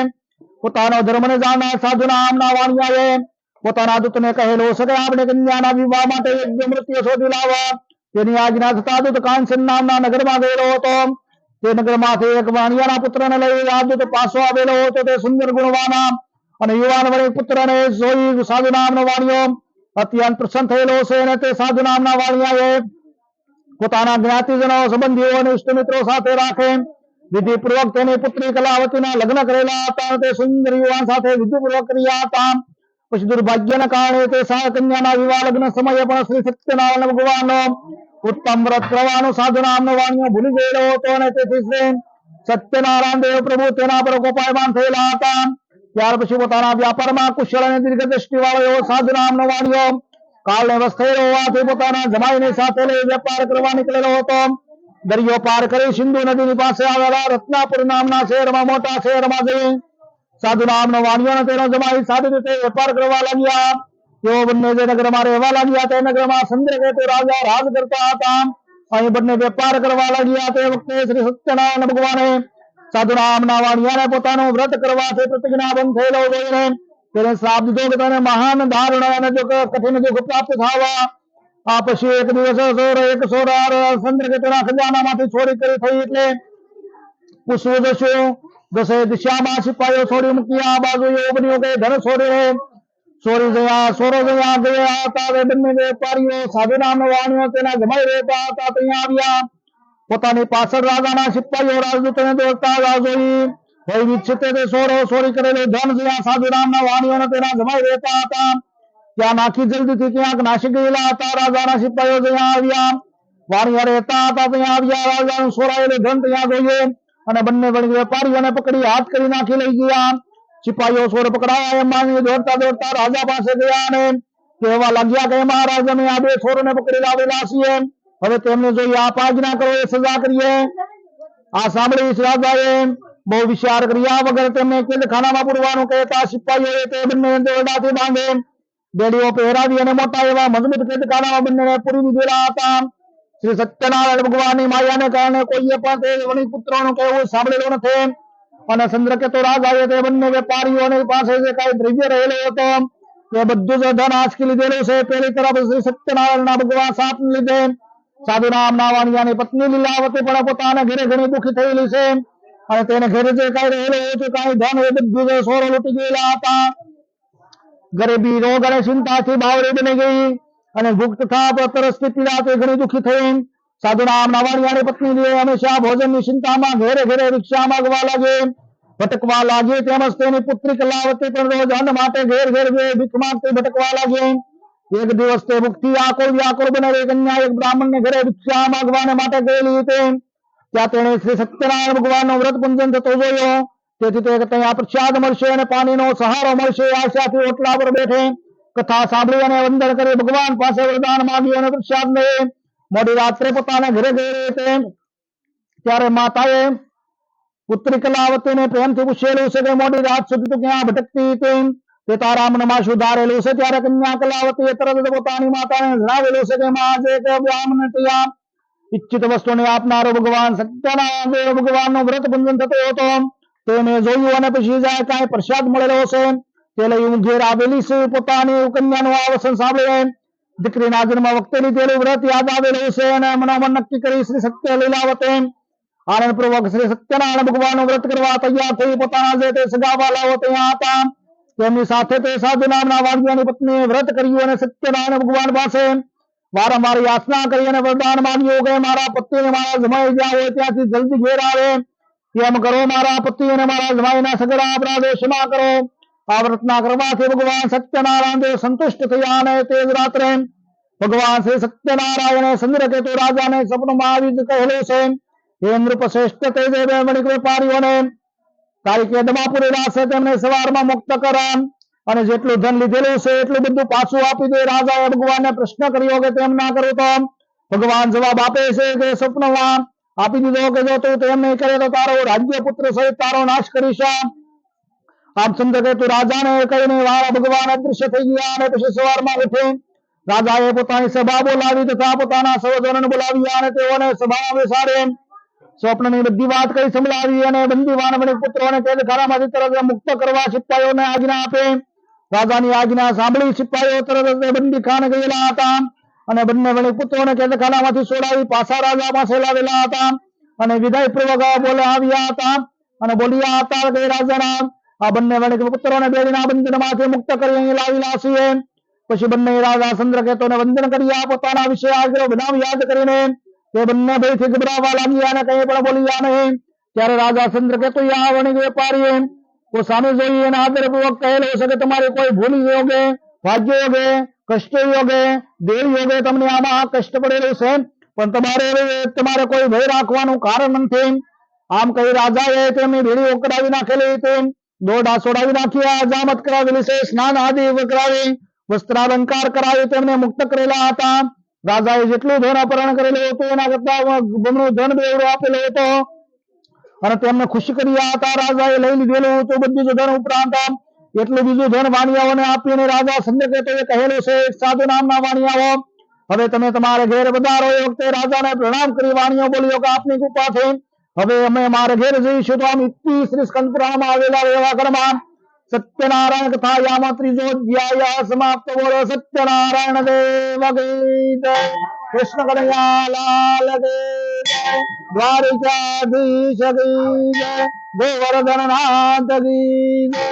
પોતાનો ધર્મને જાણનાર સાધુ નામના વાણિયાએ પોતાના દૂતને કહેલો છે કે આપણે કન્યાના વિવાહ માટે યોગ્ય મૃત્યુ શોધી લાવવા. તેની આજ્ઞા થતા દૂત કાંચન નામના નગરમાં ગયેલો હતો. તે નગરમાંથી એક વાણિયાના પુત્રને લઈ આ દૂત પાછો આવેલો હતો. તે સુંદર ગુણવાના અને યુવાન વળી પુત્રને જોઈ સાધુ નામનો વાણિયો અત્યંત પ્રસન્ન થયેલો છે અને તે સાધુ નામના વાણિયાએ પોતાના જ્ઞાતિજનો સંબંધીઓ અને ઇષ્ટમિત્રો સાથે રાખે વિધિપૂર્વક તેની પુત્રી કલાવતીના લગ્ન કરેલા હતા. તે સુંદર યુવાન સાથે વિધિપૂર્વક કર્યા હતા. પછી દુર્ભાગ્યના કારણે તે કન્યાના વિવાહ લગ્ન સમયે પણ શ્રી સત્યનારાયણ ભગવાનનો ઉત્તમ વ્રત કરવાનો સાધુ નામનો વાણિયો ભૂલી ગયેલો હતો અને તેથી શ્રી સત્યનારાયણ દેવ પ્રભુ તેના પર કોપાયમાન થયેલા હતા. ત્યાર પછી પોતાના વ્યાપારમાં કુશળ અને દીર્ઘ દ્રષ્ટિ વાળો એવો સાધુ નામનો વાણિયો કાળને વશ થયેલો હોવાથી પોતાના જમાઈની સાથે લઈ વેપાર કરવા નીકળેલો હતો. દરિયો પાર કરી સિંધુ નદીની પાસે આવેલા રત્નાપુર નામના શહેરમાં મોટા શહેરમાં જઈ સાધુ નામનો વાણિયો અને તેનો જમાઈ સારી રીતે વેપાર કરવા લાગ્યા. તેઓ બંને જે નગરમાં રહેવા લાગ્યા તે નગરમાં ચંદ્રકેતુ રાજા રાજ કરતા હતા. અહીં બંને વેપાર કરવા લાગ્યા. તે વખતે શ્રી સત્યનારાયણ ભગવાને સાધુ નામના વાણિયાને પોતાનું વ્રત કરવાથી પ્રતિજ્ઞા બંધ થયેલો જોઈને તેને શ્રાપ દીધો કે તને મહાન દારૂણ અને કઠિન દુઃખ પ્રાપ્ત થવા. આ પછી એક દિવસ ચંદ્રકેતુના ખજાનામાંથી ચોરી કરી થઈ એટલે પૂછવું જશું. દસે દિશામાં સિપાહીઓ છોડી મૂકી આ બાજુ એવું બન્યું કે ધન છોડીને ચોરો જયા ગયા હતા. તે બંને વેપારીઓ સાધુ નામનો વાણિયો તેના જમાઈ રહેતા હતા ત્યાં આવ્યા. પોતાની પાછળ રાજાના સિપાહીઓ રાજદૂતને દોડતા જોઈ ભય વિકસિત તે ચોરી કરેલું ધન જ્યાં સાધુ નામના વાણિયોને તેના જમાઈ રહેતા હતા ત્યાં નાખી જલ્દીથી ક્યાંક નાસી ગયેલા હતા. રાજાના સિપાહીઓ ત્યાં આવ્યા. વાણિયા રહેતા હતા ત્યાં આવ્યા. રાજાનું ચોરાયેલું ધન ત્યાં જોઈએ અને બંને વેપારીઓને પકડી હાથ કરી નાખી લઈ ગયા. સિપાહીઓ ચોર પકડાયા એમ માની દોડતા દોડતા રાજા પાસે ગયા અને કહેવા લાગ્યા કે મહારાજ અમે આ 2 ચોરોને પકડી લાવેલા છીએ. હવે તેમને જોઈ આપ આજ્ઞા કરો એ સજા કરીએ. આ સાંભળી રાજાએ બહુ વિચાર કર્યા વગર તેમને કેદખાનામાં પૂરવાનું કહેતા સિપાહીઓએ તે બંને દોરડાથી બાંધે બેડીઓ પહેરાવી અને મોટા એવા મજબૂત કેદખાનામાં બંનેને પૂરી દીધેલા હતા. શ્રી સત્યનારાયણ ભગવાનની માયાને કારણે કોઈએ પણ તે વણિકપુત્રોનું કહેવું સાંભળેલું નથી અને ચંદ્રકેતુ રાજાએ તે બંને વેપારીઓની પાસે જે કાંઈ દ્રવ્ય રહેલો હતો તે બધું જ ધન આંચકી લીધેલું છે. પેલી તરફ શ્રી સત્યનારાયણના ભગવાન શાપને લીધે સાધુ નામના વાણિયાની પત્ની લીલાવતી પણ પોતાના ઘરે ઘણી દુઃખી થયેલી છે અને તેને ઘરે જે કાંઈ રહેલું હતું કાંઈ ધન એ બધું જ સોરો લૂંટી ગયેલા હતા. ગરીબી રોગ અને ચિંતાથી બાવરી બની ગઈ અને ભૂખ તથા તરસથી પીડાતી ઘણી દુઃખી થઈ. સાધુ નામના વાણિયાની પત્ની હંમેશા ભોજનની ચિંતામાં ઘેરે ઘેરે ભિક્ષા માંગવા લાગે, ભટકવા લાગી. તેમજ તેની પુત્રી કલાવતી પણ રોજ અન્ન માટે ઘેર ઘેર ભીખ માંગતી ભટકવા લાગી. એક દિવસ તે ભૂખથી આકુળ વ્યાકુળ બનેલી કન્યા એક બ્રાહ્મણને ઘરે ભિક્ષા માંગવાને માટે ગયેલી હતી. ત્યાં તેણે શ્રી સત્યનારાયણ ભગવાનનો વ્રત પૂજન થતો જોયો. તેથી તે ત્યાં પ્રસાદ મળશે અને પાણીનો સહારો મળશે આશાથી ઓટલા પર બેઠી કથા સાંભળી અને વંદન કરી ભગવાન પાસે વરદાન માંગ્યું અને પ્રસાદ લઈ મોડી રાત્રે પોતાના ઘરે ગઈ હતી. ત્યારે માતાએ પુત્રી કલાવતીને પ્રેમથી પૂછેલું છે કે મોડી રાત સુધી તું ક્યાં ભટકતી હતી, તે તારા મનમાં શું ધારેલું છે? ત્યારે કન્યા કલાવતીએ તરત જ પોતાની માતાને જણાવેલું છે કે માં જે બ્રાહ્મણ ત્યાં ઈચ્છિત વસ્તુને આપનારો ભગવાન સત્યનારાયણ ભગવાનનો વ્રત બંધન થતો હતો તે મેં જોયું અને પછી જાય કાંઈ પ્રસાદ મળેલો છે તે લઈ હું ઘેર આવેલી છે. પોતાની કન્યાનું આ વચન સાંભળીને દીકરીના જન્મ વખતે લીધેલું વ્રત યાદ આવેલું છે અને મનોમન નક્કી કરી શ્રી સત્ય લીલાવતે આનંદપૂર્વક શ્રી સત્યનારાયણ ભગવાનનું વ્રત કરવા તૈયાર થઈ પોતાના જે તે સગાવાલાઓ ત્યાં હતા તેમની સાથે તે સાધુ નામના વાણિયાની પત્નીએ વ્રત કર્યું અને સત્યનારાયણ ભગવાન પાસે વારંવાર યાચના કરી અને વરદાન માંગ્યું કે મારા પતિને મારા જમાઈ જ્યાં હોય ત્યાંથી જલ્દી ઘેર આવે તેમ કરો. મારા પતિ અને મારા જમાઈના સગડા અપરાધો ક્ષમા કરો. આ વ્રતના કરવાથી ભગવાન સત્યનારાયણ દેવ સંતુષ્ટ થયા અને તે જ રાત્રે ભગવાન શ્રી સત્યનારાયણે ચંદ્રકેતુ રાજાને સ્વપ્નમાં આવી કહેલું છે, હે નૃપશ્રેષ્ઠ તે દેવે મણિક વેપારીઓને તારીખે દમાપુરી રાશે તેમને સવારમાં મુક્ત કરો અને જેટલું ધન લીધેલું છે એટલું બધું પાછું આપી દે. રાજાએ ભગવાનને પ્રશ્ન કર્યો કે તેમ ના કરું તો? ભગવાન જવાબ આપે છે કે સ્વપ્નમાં આપી દીધો કે જો તું તેમ નહીં કરે તો તારો રાજ્ય પુત્ર સહિત તારો નાશ કરીશ. આમ ચંદ્રકેતુ રાજાને કહીને ભગવાન અદૃશ્ય થઈ ગયા અને પછી સવારમાં ઉઠી રાજાએ પોતાની સભા બોલાવી તથા પોતાના સહોદરોને બોલાવ્યા અને તેઓને સભામાં બેસાડી સ્વપ્નની બધી વાત કરી સંભળાવી અને બંદીવાન મણિક પુત્રોને કેદખાનામાંથી તરત મુક્ત કરવા સિપાહીઓને આજ્ઞા આપે. રાજાની આજ્ઞા સાંભળી સિપાહીઓ તરત બંદીખાને ગયેલા હતા અને બંને મણિક પુત્રોને કેદખાનામાંથી છોડાવી પાછા રાજા પાસે લાવેલા હતા અને વિદાય પૂર્વક બોલાવ્યા હતા અને બોલ્યા હતા કે રાજાના આ બંને મણિક પુત્રોને બેડીના બંધનમાંથી મુક્ત કરી અહીં લાવેલા છીએ. પછી બંને રાજા ચંદ્રકેતુને વંદન કર્યા. પોતાના વિશે આગ્રહ બનાવ યાદ કરીને તે બંને ભયથી ગભરાવા લાગ્યા અને કંઈ પણ બોલ્યા નહીં. ત્યારે રાજા ચંદ્રકેતુ આ વણિક વેપારીએ સામે જોઈ અને આદરપૂર્વક કહેલું છે કે તમારી કોઈ ભૂલ યોગે ભાગ્ય યોગે કષ્ટ યોગે દેવ યોગે તમને આમાં કષ્ટ પડેલું છે પણ તમારે કોઈ ભય રાખવાનું કારણ નથી. આમ કહી રાજાએ તેમની ભેડી કરાવી નાખેલી હતી, દોરડા છોડાવી નાખ્યા, જામત કરાવેલી છે, સ્નાન આદિ કરાવી વસ્ત્રાલંકાર કરાવી તેમને મુક્ત કરેલા હતા. રાજાએ જેટલું ધન અપહરણ કરેલું હતું એના કરતા બમણું ધન બેવડો આપેલો હતો અને તેમને ખુશી કર્યા હતા. રાજાએ લઈ લીધેલું હતું બધું જ ધન ઉપરાંત એટલું બીજું ધન વાણિયાઓને આપીને રાજા ચંદ્રકેતુએ કહેલું છે, સાધુ નામના વાણિયાઓ હવે તમે તમારે ઘેર પધારો. એ વખતે રાજાને પ્રણામ કરી વાણિયો બોલ્યો કે આપની કૃપાથી હવે અમે મારે ઘેર જઈશું. તો આમ ઇતિ શ્રી સ્કંદપુરાણમાં આવેલા એવા ઘરમાં સત્યનારાયણ કથા યામાં ત્રીજો અધ્યાય સમાપ્ત. બોલો સત્યનારાયણ દેવ કી જય, કૃષ્ણ કનૈયા લાલ કી જય, દ્વારિકાધીશ કી જય, ગોવર્ધન નાથ કી જય.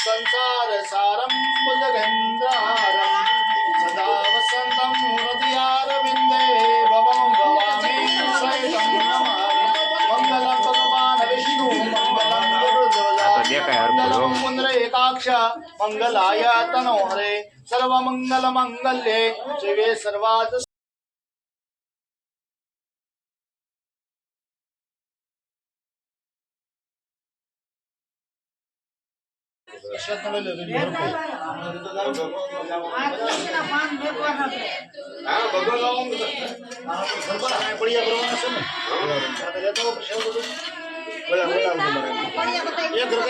संसार सारं भुजगेन्द्रहारं सदा वसन्तं हृदयारविन्दे भवं भवामि सहितं नमामि मङ्गलं भगवान् विष्णु मङ्गलं गुरुध्वजा मङ्गलं पुण्डरीकाक्ष मङ्गलाय तनोहरे सर्वमङ्गलमङ्गल्ये शिवे सर्वार्थ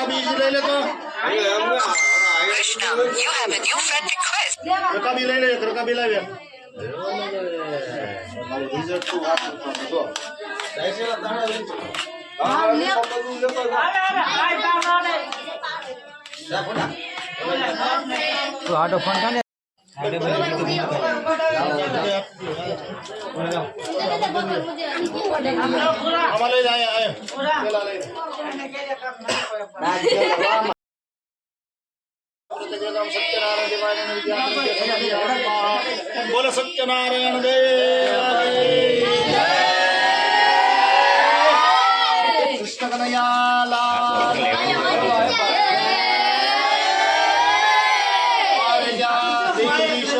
बीज ले ले तो Krishna, you have a new friend request. रका भी ले ले रका भी लावे हमारे जाए आए चला ले सत्यनारायण देवालय बोलो सत्यनारायण देव कृष्ण कन्हैया लाल द्वारकाधीश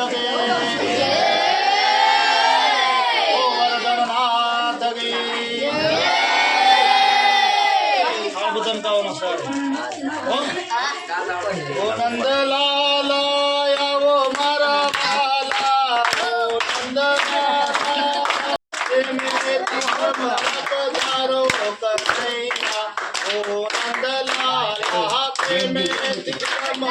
ओ वरदनाथ की बुद्धन का होना सर ओ नंदलाल वो मारा बाला ओ नंदलाल मेरे तिम पधारो कन्हैया ओ नंदलाल हाथे में तिम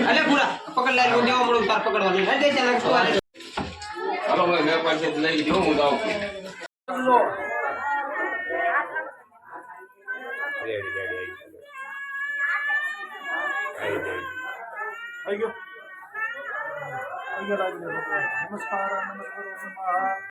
અલે પૂરા પકડ લે લો દેવો મળું તાર પકડવાનું હે દે ચાલ તું આલે હાલો ભાઈ મેં પાસે લઈ લીધો હું જાઉં नमस्कार नमस्कार